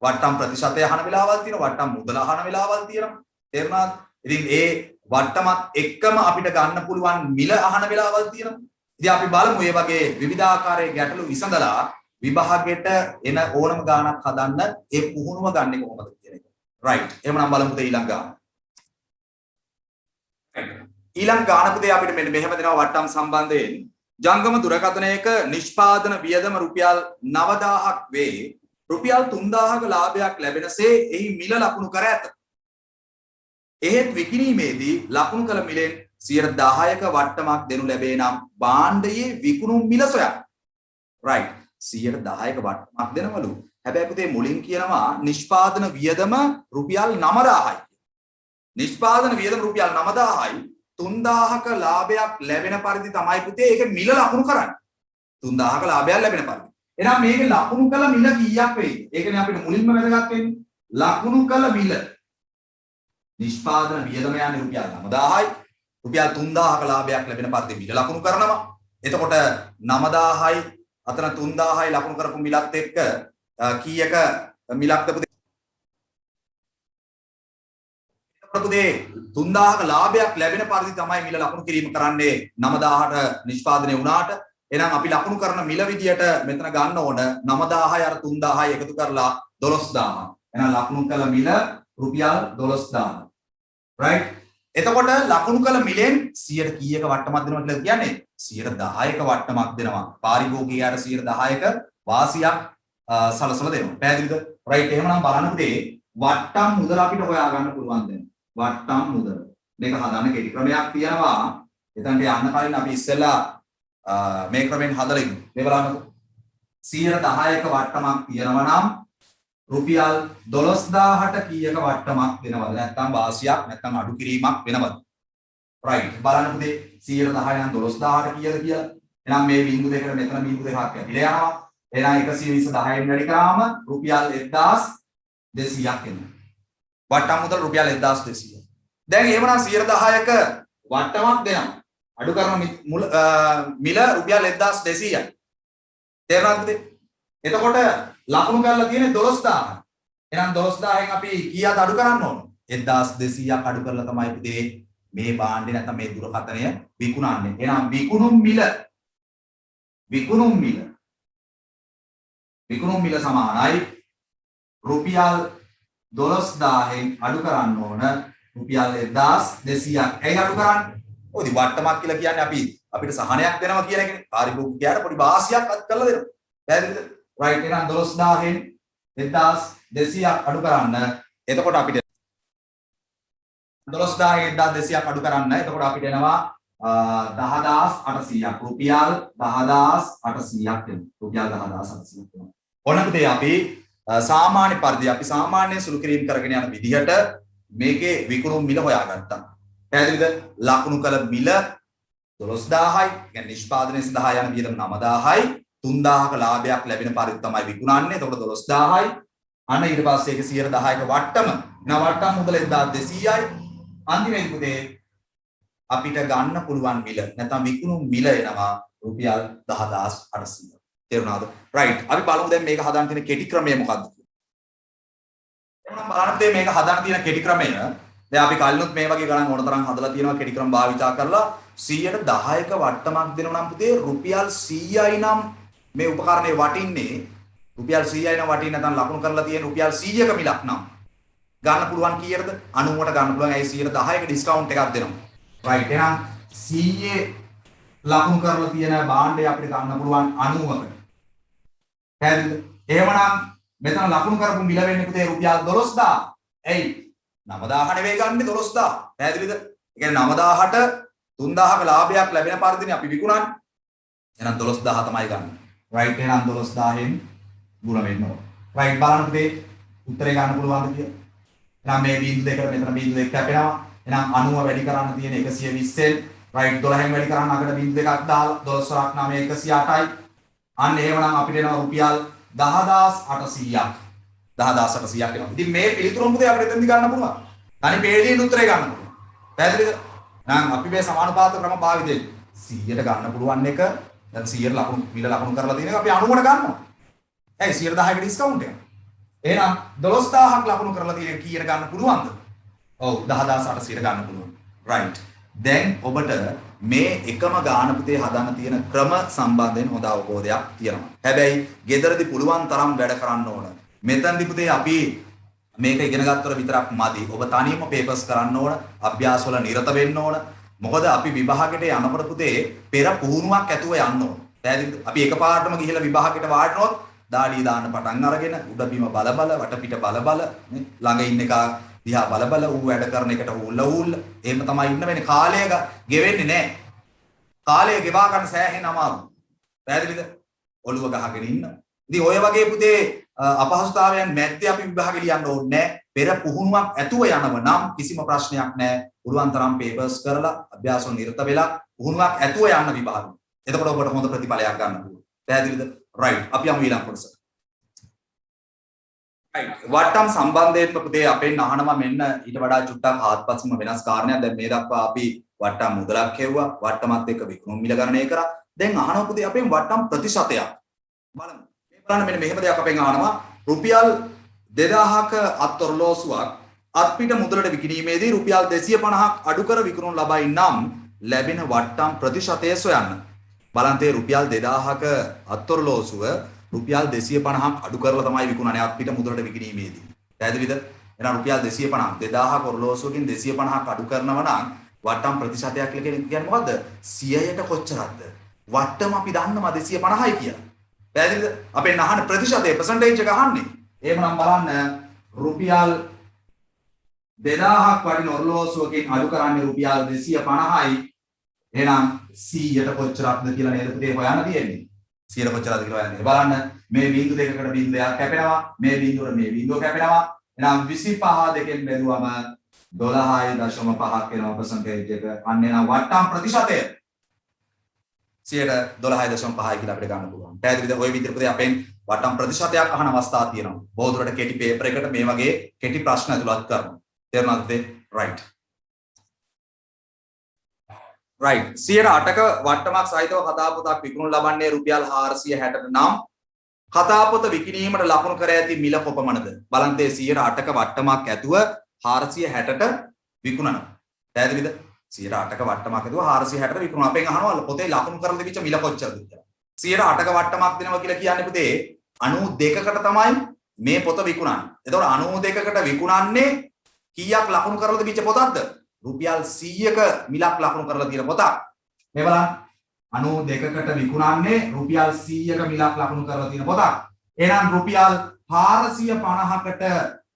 Speaker 1: වට්ටම් ප්‍රතිශතය අහන වෙලාවල් තියෙනවා, වට්ටම් මුදල අහන වෙලාවල් තියෙනවා. තේරුණාද? ඉතින් ඒ වට්ටමත් එක්කම අපිට ගන්න පුළුවන් මිල අහන වෙලාවල් තියෙනවා. ඉතින් අපි බලමු මේ වගේ විවිධාකාරයේ ගැටලු විසඳලා විභාගයට එන ඕනම ගානක් හදන්න ඒ පුහුණුව ගන්න කොහොමද කියන එක. රයිට්. එහෙනම් බලමු ඊළඟ ගාන. ඊළඟ ගාන පුතේ අපිට මෙන්න මෙහෙම දෙනවා වට්ටම් සම්බන්ධයෙන්. ජංගම දුරකථනයක නිෂ්පාදන වියදම රුපියල් 9000ක් වේ. රුපියල් 3000ක ලාභයක් ලැබෙනසේ එහි මිල ලකුණු කර ඇත. එහෙත් විකිණීමේදී ලකුණු කළ මිලෙන් 10%ක වට්ටමක් දෙනු ලැබේ නම් භාණ්ඩයේ විකුණුම් මිල සොයන්න. රයිට්. 10%ක වට්ටමක් දෙනවලු. හැබැයි පුතේ මුලින් කියනවා නිෂ්පාදන වියදම රුපියල් 9000යි. නිෂ්පාදන වියදම රුපියල් 9000යි. 3000ක ලාභයක් ලැබෙන පරිදි තමයි පුතේ ඒක මිල ලකුණු කරන්නේ. 3000ක ලාභයක් ලැබෙන පරිදි. එහෙනම් මේකේ ලකුණු කළ මිල කීයක් වෙයිද? ඒකනේ අපිට මුලින්ම වැදගත් වෙන්නේ. ලකුණු කළ මිල. නිෂ්පාදන වියදම යන්නේ රුපියල් 9000යි. රුපියල් 3000ක ලාභයක් ලැබෙන පරිදි මිල ලකුණු කරනවා. එතකොට 9000යි අතන 3000යි ලකුණු කරපු මිලත් එක්ක කීයක මිලක්ද පුතේ? පුතේ 3000ක ලාභයක් ලැබෙන පරිදි තමයි මිල ලකුණු කිරීම කරන්නේ 9000ට නිෂ්පාදනය වුණාට. එහෙනම් අපි ලකුණු කරන මිල විදියට මෙතන ගන්න ඕන 9000යි අර 3000යි එකතු කරලා 12000. එහෙනම් ලකුණු කළ මිල රුපියල් 12000. right? එතකොට ලකුණු කළ මිලෙන් 100ට කීයක වට්ටමක් දෙනවා කියලා කියන්නේ 110ක වට්ටමක් දෙනවා. පාරිභෝගිකයාට 110ක වාසියක් සලසලා දෙනවා. පැහැදිලිද? right. එහෙමනම් බලන්න පුතේ වට්ටම් මුදල අපිට හොයා ගන්න පුළුවන් දැන්. වට්ටම් මුදල. මේක හදන්න කෙටි ක්‍රමයක් තියෙනවා. එතනට යන්න කලින් අපි ඉස්සෙල්ලා මේ ක්‍රමෙන් හදලා ඉමු. මේ බලන්න 110ක වට්ටමක් තියෙනවා නම් රුපියල් 12000ට කීයක වට්ටමක් දෙනවද? නැත්නම් වාසියක් නැත්නම් අඩු කිරීමක් වෙනවද? right. බලන්න පුතේ 110 නම් 12000ට කීයද කියලා. එහෙනම් මේ බිංදු දෙකට මෙතන බිංදු දෙකක් ඇතිලා යනවා. එහෙනම් 120 10න් වැඩි කරාම රුපියල් 1200ක් එනවා. වට්ටම් මුදල රුපියල් 1200. දැන් එහෙමනම් 110ක වට්ටමක් දෙනවා. අඩු කරන මිල රුපියල් 1200යි. තේරුණාද පුතේ? එතකොට ලකුණු කරලා තියෙන්නේ 12000. එහෙනම් 12000න් අපි කීයද අඩු කරන්න ඕන? 1200ක් අඩු කරලා තමයි පුතේ මේ භාණ්ඩේ නැත්නම් මේ දුරකථනය විකුණන්නේ. එහෙනම් විකුණුම් මිල සමානයි රුපියල් 12000න් අඩු කරන්න ඕන රුපියල් 1200ක්. ඇයි අඩු කරන්නේ? ඔය වට්ටමක් කියලා කියන්නේ අපිට සහනයක් දෙනවා කියන එකනේ. පාරිභෝගිකයාට පොඩි වාසියක් අත් කරලා දෙනවා. පැහැදිලිද? right. එහෙනම් 12000න් 1200ක් අඩු කරන්න. එතකොට අපිට 12000න් 1200ක් අඩු කරන්න. එතකොට අපිට එනවා 10800ක්. රුපියල් 10800ක් එනවා. රුපියල් 10800ක් එනවා. ඔන්න පුතේ අපි සාමාන්‍ය පරිදි අපි සාමාන්‍ය සුළු කිරීම කරගෙන යන විදිහට මේකේ විකුණුම් මිල හොයාගත්තා. පැහැදිලිද? ලකුණු කළ මිල 12000යි. කියන්නේ නිෂ්පාදනයේ සඳහා යන වියදම 9000යි. 3000ක ලාභයක් ලැබෙන පරිදි තමයි විකුණන්නේ. එතකොට 12000යි. අන්න ඊට පස්සේ ඒක 110ක වට්ටම. එහෙනම් වට්ටම් මුදල 1200යි. අන්තිමේදී පුතේ අපිට ගන්න පුළුවන් මිල නැත්නම් විකුණුම් මිල එනවා රුපියල් 10800. තේරුණාද? right. අපි බලමු දැන් මේක හදන්න තියෙන කෙටි ක්‍රමය මොකක්ද කියලා. එහෙනම් බලන්න පුතේ මේක හදන්න තියෙන කෙටි ක්‍රමය. දැන් අපි කලිනුත් මේ වගේ ගණන් ඕන තරම් හදලා තියෙනවා කෙටි ක්‍රම භාවිතා කරලා 100ට 10ක වට්ටමක් දෙනවා නම් පුතේ රුපියල් 100යි නම් මේ උපකරණේ වටින්නේ රුපියල් 100යි නම් වටින්නේ නැත්නම් ලකුණු කරලා තියෙන රුපියල් 100ක මිලක් නම් ගන්න පුළුවන් කීයටද? 90ට ගන්න පුළුවන්. ඒ 100ට 10ක ඩිස්කවුන්ට් එකක් දෙනවා. right. එහෙනම් 100 ලකුණු කරලා තියෙන භාණ්ඩය අපිට ගන්න පුළුවන් 90කට. පැහැදිලිද? එහෙමනම් මෙතන ලකුණු කරපු මිල වෙන්නේ පුතේ රුපියල් 12000. එයි 9000 නෙවෙයි ගන්නේ 12000. පැහැදිලිද? ඒ කියන්නේ 9000ට 3000ක ලාභයක් ලැබෙන පරිදිනේ අපි විකුණන්නේ. එහෙනම් 12000 තමයි ගන්න. right. එහෙනම් 12000න් ගුණ වෙන්න ඕන. right. බලන්න පුතේ උත්තරේ ගන්න පුළුවන්ද කියලා. එහෙනම් මේ බිංදු දෙකට මෙතන බිංදු දෙකක් කැපෙනවා. එහෙනම් 90 වැඩි කරන්න තියෙන 120ෙන් right 12න් වැඩි කරන්න අකට බිංදු දෙකක් දාලා 12 9 108යි. අන්න එහෙමනම් අපිට එනවා රුපියල් 10800ක්. 10800ක් එනවා. ඉතින් මේ පිළිතුරු මුදේ අපිට එතෙන්දි ගන්න පුළුවන්. තනි පේළියෙන් උත්තරේ ගන්න පුළුවන්. පැහැදිලිද? නම් අපි මේ සමානුපාත ක්‍රම භාවිතයෙන් 100ට ගන්න පුළුවන් එක දැන් 100ට ලකුණු මිල ලකුණු කරලා තියෙන එක අපි 90ට ගන්නවා. ඇයි 110ක ඩිස්කවුන්ට් එක. එහෙනම් 12000ක් ලකුණු කරලා තියෙන කීයට ගන්න පුළුවන්ද? ඔව් 10800ට ගන්න පුළුවන්. right. දැන් ඔබට මේ එකම ගාන පුතේ හදන්න තියෙන ක්‍රම සම්බන්ධයෙන් හොඳ අවබෝධයක් තියෙනවා. හැබැයි ගෙදරදී පුළුවන් තරම් වැඩ කරන්න ඕන. මෙතනදී පුතේ අපි මේක ඉගෙන ගන්නතර විතරක් මදි. ඔබ තනියම පේපර්ස් කරන්න ඕන, අභ්‍යාස වල නිරත වෙන්න ඕන. මොකද අපි විභාගයට යනකොට පුතේ පෙර පුහුණුවක් ඇතුව යන්න ඕන. පැහැදිලිද? අපි එකපාරටම ගිහිල්ලා විභාගයට වාඩිනොත් දාඩිය දාන්න පටන් අරගෙන උඩ බිම බල වටපිට බල ළඟ ඉන්න එක දිහා බල ඌ වැඩ කරන එකට ඌල්ල එහෙම තමයි ඉන්න වෙන්නේ. කාලය ගෙවෙන්නේ නැහැ. කාලය ගෙවා ගන්න සෑහෙන අමාරුයි. පැහැදිලිද? ඔළුව ගහගෙන ඉන්න. ඉතින් ඔය වගේ පුතේ අපහසුතාවයන් මැද්දේ අපි විභාගෙ ලියන්න ඕනේ නැහැ. පෙර පුහුණුවක් ඇතුව යනව නම් කිසිම ප්‍රශ්නයක් නැහැ. පුළුවන් තරම් පේපර්ස් කරලා අභ්‍යාස වල නිරත වෙලා පුහුණුවක් ඇතුව යන්න විභාගෙ. එතකොට ඔබට හොඳ ප්‍රතිඵලයක් ගන්න පුළුවන්. පැහැදිලිද? right. අපි යමු ඊළඟ කොටසට. right. වට්ටම් සම්බන්ධයෙන් පුතේ අපෙන් අහනවා මෙන්න ඊට වඩා චුට්ටක් ආත්පසීම වෙනස් කාරණයක්. දැන් මේ දක්වා අපි වට්ටම් මුදලක් හෙව්වා. වට්ටමත් එක්ක විකුණුම් මිල ගණනය කරා. දැන් අහනවා පුතේ අපෙන් වට්ටම් ප්‍රතිශතයක්. බලමු. බලන්න මෙන්න මෙහෙම දෙයක් අපෙන් අහනවා. රුපියල් 2000ක අත්ඔරලෝසුවක් අත්පිට මුදලට විකිණීමේදී රුපියල් 250ක් අඩු කර විකුණුම් ලබයි නම් ලැබෙන වට්ටම් ප්‍රතිශතය සොයන්න. බලන්න තේ රුපියල් 2000ක අත්ඔරලෝසුව රුපියල් 250ක් අඩු කරලා තමයි විකුණන්නේ අත්පිට මුදලට විකිණීමේදී. පැහැදිලිද? එහෙනම් රුපියල් 250 2000ක ඔරලෝසුවකින් 250ක් අඩු කරනවා නම් වට්ටම් ප්‍රතිශතයක් කියලා කියන්නේ මොකද්ද? 100ට කොච්චරක්ද? වට්ටම අපි දන්නවා 250යි කියලා. පැහැදිලිද? අපෙන් අහන ප්‍රතිශතය percentage එක අහන්නේ. එහෙමනම් බලන්න රුපියල් 2000ක් වටින ඔරලෝසුවකින් අඩු කරන්නේ රුපියල් 250යි. එහෙනම් 100ට කොච්චරක්ද කියලා නේද පුතේ හොයන්න තියෙන්නේ. 100ට කොච්චරද කියලා හොයන්න. බලන්න මේ බිංදු දෙකකට බිංදු දෙකක් කැපෙනවා. මේ බිංදුවට මේ බිංදුව කැපෙනවා. එහෙනම් 25 දෙකෙන් බෙදුවම 12.5ක් වෙනවා percentage එක. අන්න එහෙනම් වට්ටම් ප්‍රතිශතය 12.5යි කියලා අපිට ගන්න පුළුවන්. පැහැදිලිද? ඔය විදිහට පුතේ අපෙන් වට්ටම් ප්‍රතිශතයක් අහන අවස්ථා තියෙනවා. බොහෝ දුරට කෙටි පේපර් එකට මේ වගේ කෙටි ප්‍රශ්න ඇතුළත් කරනවා. තේරුණාද පුතේ? right. right. 108ක වට්ටමක් සහිතව කතාපොතක් විකුණු ලබන්නේ රුපියල් 460ට නම් කතාපොත විකිණීමට ලකුණු කර ඇති මිල කොපමණද? බලන්න තේ 108ක වට්ටමක් ඇතුව 460ට විකුණනවා. පැහැදිලිද? 108ක වට්ටමක් ඇතුව 460ට විකුණනවා. අපෙන් අහනවා පොතේ ලකුණු කරලා තිබිච්ච මිල කොච්චරද කියලා. 108ක වට්ටමක් දෙනවා කියලා කියන්නේ පුතේ 92කට තමයි මේ පොත විකුණන්නේ. එතකොට 92කට විකුණන්නේ කීයක් ලකුණු කරලා තිබිච්ච පොතක්ද? රුපියල් 100ක මිලක් ලකුණු කරලා තියෙන පොතක්. මේ බලන්න 92කට විකුණන්නේ රුපියල් 100ක මිලක් ලකුණු කරලා තියෙන පොතක්. එහෙනම් රුපියල් 450කට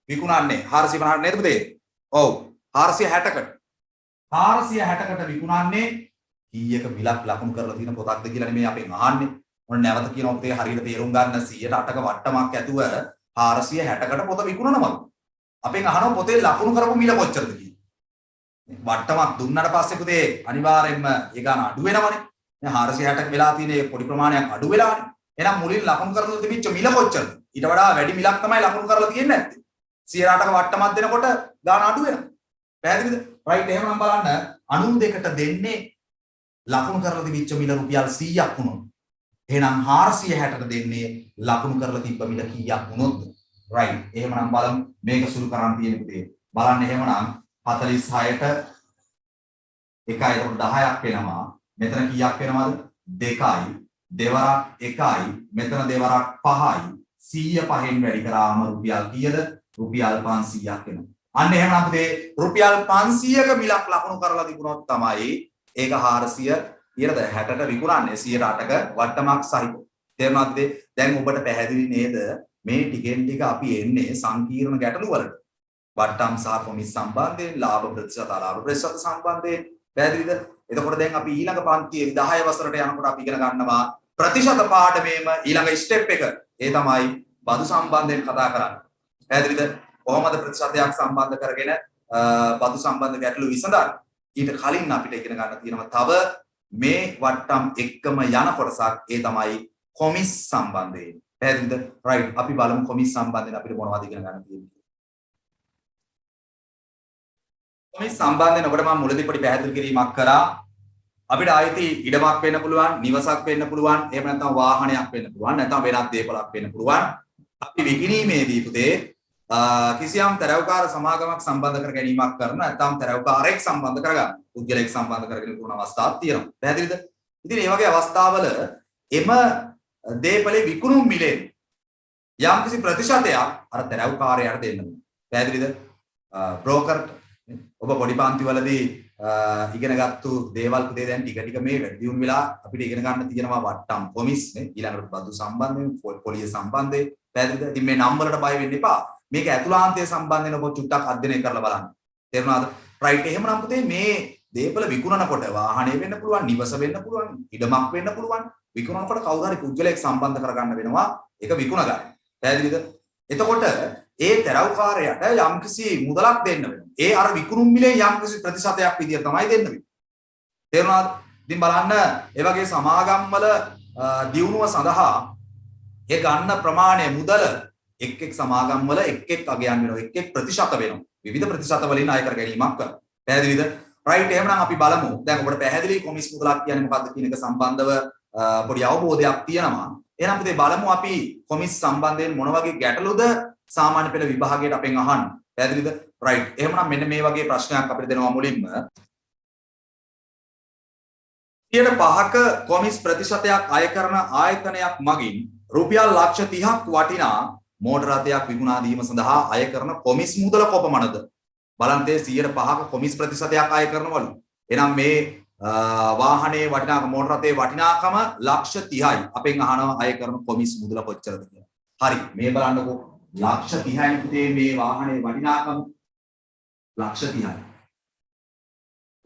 Speaker 1: විකුණන්නේ 450 නේද පුතේ? ඔව් 460කට 460කට විකුණන්නේ කීයක මිලක් ලකුණු කරලා තියෙන පොතක්ද කියලා නෙමෙයි අපෙන් අහන්නේ. මොන නැවත කියනවා පුතේ හරියට තේරුම් ගන්න 108ක වට්ටමක් ඇතුව 460කට පොත විකුණනවා. අපෙන් අහනවා පොතේ ලකුණු කරපු මිල කොච්චරද කියලා. වට්ටමක් දුන්නාට පස්සේ පුතේ අනිවාර්යයෙන්ම ඒ ගාන අඩු වෙනවනේ. දැන් 460ක වෙලා තියෙන පොඩි ප්‍රමාණයක් අඩු වෙලානේ. එහෙනම් මුලින් ලකුණු කරලා තිබිච්ච මිල කොච්චරද? ඊට වඩා වැඩි මිලක් තමයි ලකුණු කරලා තියෙන්නේ නැත්තේ. 108ක වට්ටමක් දෙනකොට ගාන අඩු වෙනවා. පැහැදිලිද? right. එහෙනම් බලන්න 92ට දෙන්නේ ලකුණු කරලා තිබිච්ච මිල රුපියල් 100ක් වුණොත්. එහෙනම් 460ට දෙන්නේ ලකුණු කරලා තිබ්බ මිල කීයක් වුණොත්ද? right. එහෙමනම් බලමු මේක සුළු කරන් තියෙන පුතේ. බලන්න එහෙමනම් 46ට 1යි 10ක් වෙනවා. මෙතන කීයක් වෙනවද? 2යි. දෙවරක් 1යි. මෙතන දෙවරක් 5යි. 100 පහෙන් වැඩි කරාම රුපියල් කීයද? රුපියල් 500ක් වෙනවා. අන්න එහෙමනම් පුතේ රුපියල් 500ක මිලක් ලකුණු කරලා තිබුණොත් තමයි ඒක 460ට විකුණන්නේ 108ක වට්ටමක් සහිත. තේරුණාද? දැන් ඔබට පැහැදිලි නේද මේ ටිකෙන් ටික අපි එන්නේ සංකීර්ණ ගැටලු වලට. වට්ටම් සහ කොමිස් සම්බන්ධයෙන් ලාභ ප්‍රතිශත අලාභ ප්‍රතිශත සම්බන්ධයෙන් පැහැදිලිද? එතකොට දැන් අපි ඊළඟ පන්තියේ 10 වසරට යනකොට අපි ඉගෙන ගන්නවා ප්‍රතිශත පාඩමේම ඊළඟ ස්ටෙප් එක. ඒ තමයි බදු සම්බන්ධයෙන් කතා කරන්නේ. පැහැදිලිද? කොහොමද ප්‍රතිශතයක් සම්බන්ධ කරගෙන බදු සම්බන්ධ ගැටලු විසඳන්නේ? ඊට කලින් අපිට ඉගෙන ගන්න තියෙනවා තව මේ වට්ටම් එක්කම යන කොටසක්. ඒ තමයි කොමිස් සම්බන්ධයෙන්. පැහැදිලිද? රයිට්. අපි බලමු කොමිස් සම්බන්ධයෙන් අපිට මොනවද ඉගෙන ගන්න තියෙන්නේ. කොමිස් සම්බන්ධයෙන් ඔබට මම මුලදී පොඩි පැහැදිලි කිරීමක් කරා. අපිට ආයිති ඉඩමක් වෙන්න පුළුවන්, නිවසක් වෙන්න පුළුවන්, එහෙම නැත්නම් වාහනයක් වෙන්න පුළුවන්, නැත්නම් වෙනත් දේපලක් වෙන්න පුළුවන්. අපි විකිණීමේදී පුතේ කිසියම් තරවකාර සමාගමක් සම්බන්ධ කර ගැනීමක් කරන නැත්නම් තරවකාරයෙක් සම්බන්ධ කරගන්න. පුද්ගලයෙක් සම්බන්ධ කරගෙන පුරුණ අවස්ථාවක් තියෙනවා. පැහැදිලිද? ඉතින් මේ වගේ අවස්ථාවල එම දේපලේ විකුණුම් මිලෙන් යම්කිසි ප්‍රතිශතයක් අර තරවකාරයාට දෙන්න ඕනේ. පැහැදිලිද? බ්‍රෝකර් ඔබ පොඩි පාන්තිවලදී ඉගෙනගත්තු දේවල් පුතේ දැන් ටික ටික මේ වැඩි දියුණු වෙලා අපිට ඉගෙන ගන්න තියෙනවා වට්ටම් කොමිස් නේ ඊළඟට බදු සම්බන්ධයෙන් පොලිය සම්බන්ධයෙන් පැහැදිලිද? ඉතින් මේ නම් වලට බය වෙන්න එපා. මේක ඇතුළාන්තය සම්බන්ධයෙන් ඔබ චුට්ටක් අධ්‍යයනය කරලා බලන්න. තේරුණාද? රයිට්. එහෙමනම් පුතේ මේ දේපල විකුණනකොට වාහනේ වෙන්න පුළුවන්, නිවස වෙන්න පුළුවන්, ඉඩමක් වෙන්න පුළුවන්. විකුණනකොට කවුරු හරි පුද්ගලයෙක් සම්බන්ධ කරගන්න වෙනවා. ඒක විකුණ ගන්න. පැහැදිලිද? එතකොට ඒ තරවකාරයාට යම්කිසි මුදලක් දෙන්න වෙනවා. ඒ අර විකුණුම් මිලේ යම්කිසි ප්‍රතිශතයක් විදියට තමයි දෙන්න වෙන්නේ. තේරුණාද? ඉතින් බලන්න ඒ වගේ සමාගම් වල දියුණුව සඳහා ඒ ගන්න ප්‍රමාණය මුදල එක් සමාගම් වල එක් අගයන් වෙනවා. එක් ප්‍රතිශත වෙනවා. විවිධ ප්‍රතිශත වලින් අය කර ගැනීමක් කරනවා. පැහැදිලිද? රයිට්. එහෙනම් අපි බලමු. දැන් ඔබට පැහැදිලි කොමිස් මුදලක් කියන්නේ මොකක්ද කියන එක සම්බන්ධව පොඩි අවබෝධයක් තියෙනවා. එහෙනම් පුතේ බලමු අපි කොමිස් සම්බන්ධයෙන් මොන වගේ ගැටලුද සාමාන්‍ය පෙළ විභාගයට අපෙන් අහන්න. පැහැදිලිද? රයිට්. එහෙනම් මෙන්න මේ වගේ ප්‍රශ්නයක් අපිට දෙනවා මුලින්ම. 5ක කොමිස් ප්‍රතිශතයක් අය කරන ආයතනයක් මගින් රුපියල් ලක්ෂ 30ක් වටිනා මෝටර රථයක් විකුණා දීම සඳහා අය කරන කොමිස් මුදල කොපමණද? බලන්න 5ක කොමිස් ප්‍රතිශතයක් අය කරනවලු. එහෙනම් මේ වාහනේ වටිනාකම මෝටර රථයේ වටිනාකම ලක්ෂ 30යි. අපෙන් අහනවා අය කරන කොමිස් මුදල කොච්චරද කියලා. හරි. මේ බලන්නකෝ ලක්ෂ 30යි පුතේ මේ වාහනේ වටිනාකම ලක්ෂ 30යි.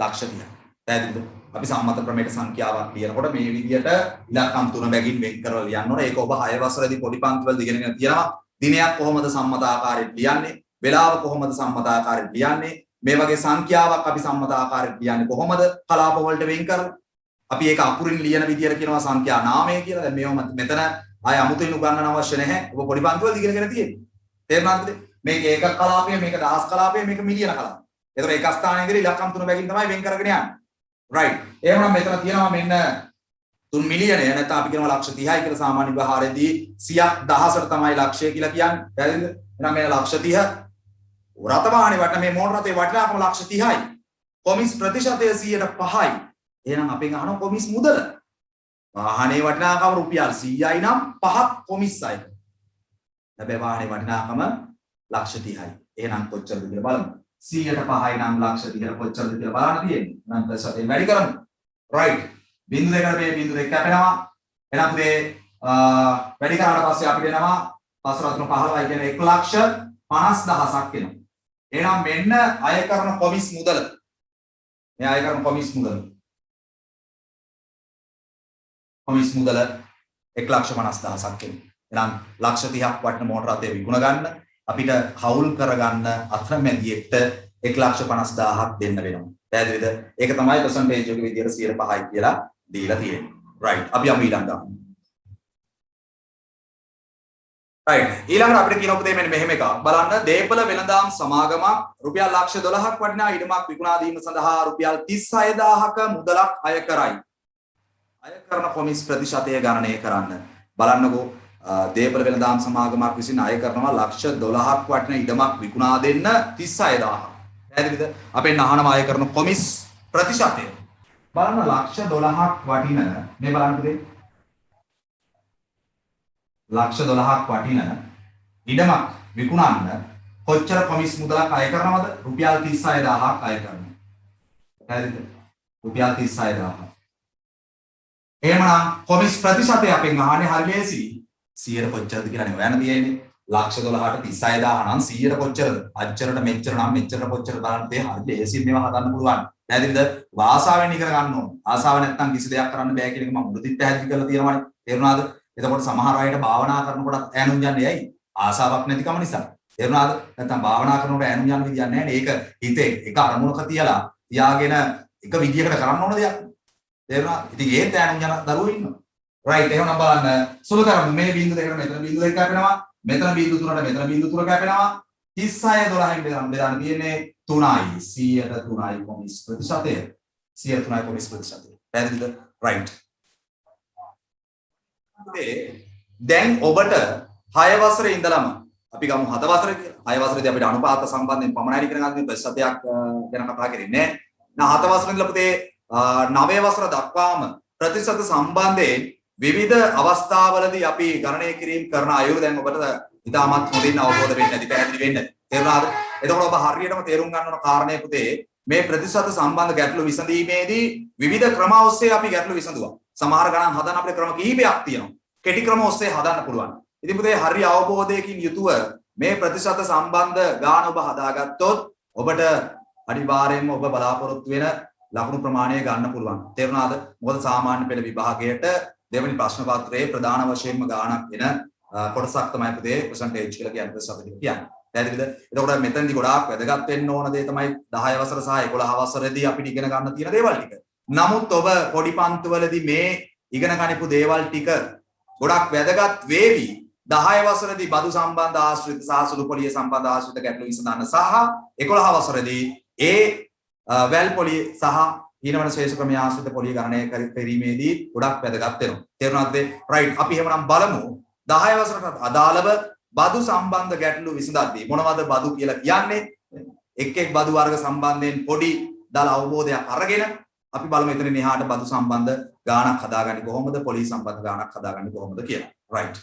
Speaker 1: ලක්ෂ 30යි. පැහැදිලිද? අපි සම්මත ක්‍රමයක සංඛ්‍යාවක් ලියනකොට මේ විදියට ඉලක්කම් 3 බැගින් වෙන් කරලා ලියන්න ඕනේ. ඒක ඔබ 6 වසරේදී පොඩි පන්තිවලදී ඉගෙනගෙන තියෙනවා. දිනයක් කොහොමද සම්මත ආකාරයෙන් ලියන්නේ? වේලාව කොහොමද සම්මත ආකාරයෙන් ලියන්නේ? මේ වගේ සංඛ්‍යාවක් අපි සම්මත ආකාරයෙන් ලියන්නේ කොහොමද? කලාප වලට වෙන් කරලා. අපි ඒක අකුරින් ලියන විදියට කියනවා සංඛ්‍යා නාමය කියලා. දැන් මේව මෙතන ආය අමුතුවෙන් උගන්වන්න අවශ්‍ය නැහැ. ඔබ පොඩි පන්තිවලදී ඉගෙනගෙන තියෙන්නේ. තේරුණාද? මේක ඒක කලාපය, මේක දහස් කලාපය, මේක මිලියන කලාපය. ඒතර එක ස්ථානයකදී ඉලක්කම් 3 බැගින් තමයි වෙන් කරගෙන යන්නේ. රයිට්. එහෙනම් මෙතන තියෙනවා මෙන්න 3 මිලියනය නැත්නම් අපි කියනවා ලක්ෂ 30යි කියලා සාමාන්‍ය විවහාරයේදී 100ක් දහසට තමයි ලක්ෂය කියලා කියන්නේ. පැහැදිලිද? එහෙනම් මේ ලක්ෂ 30 රථවාහනේ වටින මේ මෝටර රථයේ වටිනාකම ලක්ෂ 30යි. කොමිස් ප්‍රතිශතය 105යි. එහෙනම් අපෙන් අහනවා කොමිස් මුදල. වාහනේ වටිනාකම රුපියල් 100යි නම් 5ක් කොමිස්යි. හැබැයි වාහනේ වටිනාකම ලක්ෂ 30යි. එහෙනම් කොච්චරද කියලා බලමු. 100ට 5යි නම් ලක්ෂ 30ට කොච්චරද කියලා බලන්න තියෙන්නේ. නම් ප්‍රතිශතයෙන් වැඩි කරමු. රයිට්. බිංදු දෙකට මේ බිංදු දෙක කැපෙනවා. එහෙනම් මේ වැඩි කරාට පස්සේ අපිට එනවා 5 15 කියන්නේ 1,50,000ක් එනවා. එහෙනම් මෙන්න අය කරන කොමිස් මුදල. මේ අය කරන කොමිස් මුදල. කොමිස් මුදල 1,50,000ක් එනවා. එහෙනම් ලක්ෂ 30ක් වටින මෝටර රථය විකුණ ගන්න අපිට හවුල් කරගන්න අතරමැදියෙක්ට 1,50,000ක් දෙන්න වෙනවා. පැහැදිලිද? ඒක තමයි percentage එක විදියට 105යි කියලා දීලා තියෙන්නේ. right. අපි යමු ඊළඟට. right. ඊළඟට අපිට කියන උපදේ මෙන්න මෙහෙම එකක්. බලන්න දේපල වෙළඳාම් සමාගමක් රුපියල් ලක්ෂ 12ක් වටිනා ඉඩමක් විකුණා දීම සඳහා රුපියල් 36000ක මුදලක් අය කරයි. අය කරන කොමිස් ප්‍රතිශතය ගණනය කරන්න. බලන්නකෝ දේපල වෙළඳාම් සමාගමක් විසින් අය කරනවා ලක්ෂ 12ක් වටින ඉඩමක් විකුණා දෙන්න 36000. පැහැදිලිද? අපෙන් අහනවා අය කරන කොමිස් ප්‍රතිශතය. බලන්න ලක්ෂ 12ක් වටින මේ බලන්න පුතේ. ලක්ෂ 12ක් වටින ඉඩමක් විකුණන්න කොච්චර කොමිස් මුදලක් අය කරනවද? රුපියල් 36000ක් අය කරනවා. පැහැදිලිද? රුපියල් 36000. එහෙමනම් කොමිස් ප්‍රතිශතය අපෙන් අහන්නේ හරි ලේසි. 100ට කොච්චරද කියලා නේ හොයන්න තියෙන්නේ. ලක්ෂ 12ට 36000 නම් 100ට කොච්චරද? අච්චරට මෙච්චර නම් මෙච්චරට කොච්චර බලන්න තේ හරි ලේසියෙන් මේවා හදන්න පුළුවන්. පැහැදිලිද? වාසාවෙන් ඉගෙන ගන්න ඕන. ආසාව නැත්තම් කිසි දෙයක් කරන්න බෑ කියන එක මම මුලදීත් පැහැදිලි කරලා තියෙනවානේ. තේරුණාද? එතකොට සමහර අයට භාවනා කරනකොට ඈනුම් යන්නේ ඇයි? ආසාවක් නැතිකම නිසා. තේරුණාද? නැත්නම් භාවනා කරනකොට ඈනුම් යන විදියක් නැහැ නේ. ඒක හිතේ එක අරමුණක තියාගෙන එක විදියකට කරන්න ඕන දෙයක්. තේරුණාද? ඉතින් ඒත් ඈනුම් යන දරුවෝ ඉන්නවා. රයිට් එහෙනම් බලන්න සුළු කරමු මේ බිංදු දෙකට මෙතන බිංදු දෙක කැපෙනවා. මෙතන බිංදු 3ට මෙතන බිංදු 3 කැපෙනවා. 36 12න් බෙදන්න තියෙන්නේ 3යි 100ට 3.20%. පැහැදිලිද? රයිට්. දැන් ඔබට 6 වසරේ ඉඳලම අපි ගමු 7 වසර කියලා. 6 වසරේදී අපිට අනුපාත සම්බන්ධයෙන් පමණයි ඉගෙන ගන්න ප්‍රතිශතයක් ගැන කතා කරන්නේ නැහැ. 7 වසරේ ඉඳලා පුතේ 9 වසර දක්වාම ප්‍රතිශත සම්බන්ධයෙන් විවිධ අවස්ථාවලදී අපි ගණනය කිරීම කරන අයුරු දැන් ඔබට ඉතාමත් හොඳින් අවබෝධ වෙන්න ඇති පැහැදිලි වෙන්න. තේරුණාද? එතකොට ඔබ හරියටම තේරුම් ගන්න ඕන කාරණේ පුතේ මේ ප්‍රතිශත සම්බන්ධ ගැටලු විසඳීමේදී විවිධ ක්‍රම ඔස්සේ අපි ගැටලු විසඳුවා. සමහර ගණන් හදන්න අපිට ක්‍රම කිහිපයක් තියෙනවා. කෙටි ක්‍රම ඔස්සේ හදන්න පුළුවන්. ඉතින් පුතේ හරි අවබෝධයකින් යුතුව මේ ප්‍රතිශත සම්බන්ධ ගාන ඔබ හදාගත්තොත් ඔබට අනිවාර්යයෙන්ම ඔබ බලාපොරොත්තු වෙන ලකුණු ප්‍රමාණය ගන්න පුළුවන්. තේරුණාද? මොකද සාමාන්‍ය පෙළ විභාගයට දෙවනි ප්‍රශ්න පත්‍රයේ ප්‍රධාන වශයෙන්ම ගාණක් වෙන කොටසක් තමයි පුතේ percentage කියලා කියන්නේ ප්‍රතිශත කියන්නේ. පැහැදිලිද? එතකොට මෙතනදී ගොඩාක් වැදගත් වෙන්න ඕන දේ තමයි 10 වසර සහ 11 වසරේදී අපිට ඉගෙන ගන්න තියෙන දේවල් ටික. නමුත් ඔබ පොඩි පන්තිවලදී මේ ඉගෙන ගනිපු දේවල් ටික ගොඩක් වැදගත් වේවි 10 වසරේදී බදු සම්බන්ධ ආශ්‍රිත සහ සුළු පොලිය සම්බන්ධ ආශ්‍රිත ගැටලු විසඳන්න සහ 11 වසරේදී ඒ වැල් පොලිය සහ ඊළඟට ශේෂ ක්‍රමයේ ආශ්‍රිත පොලිය ගණනය කිරීමේදී ගොඩක් වැදගත් වෙනවා. තේරුණාද? රයිට්. අපි එහෙමනම් බලමු 10 වසරට අදාළව බදු සම්බන්ධ ගැටලු විසඳද්දී මොනවද බදු කියලා කියන්නේ? එක් බදු වර්ග සම්බන්ධයෙන් පොඩි දල අවබෝධයක් අරගෙන අපි බලමු එතනින් එහාට බදු සම්බන්ධ ගාණක් හදාගන්නේ කොහොමද? පොලිස් සම්බන්ධ ගාණක් හදාගන්නේ කොහොමද කියලා. රයිට්.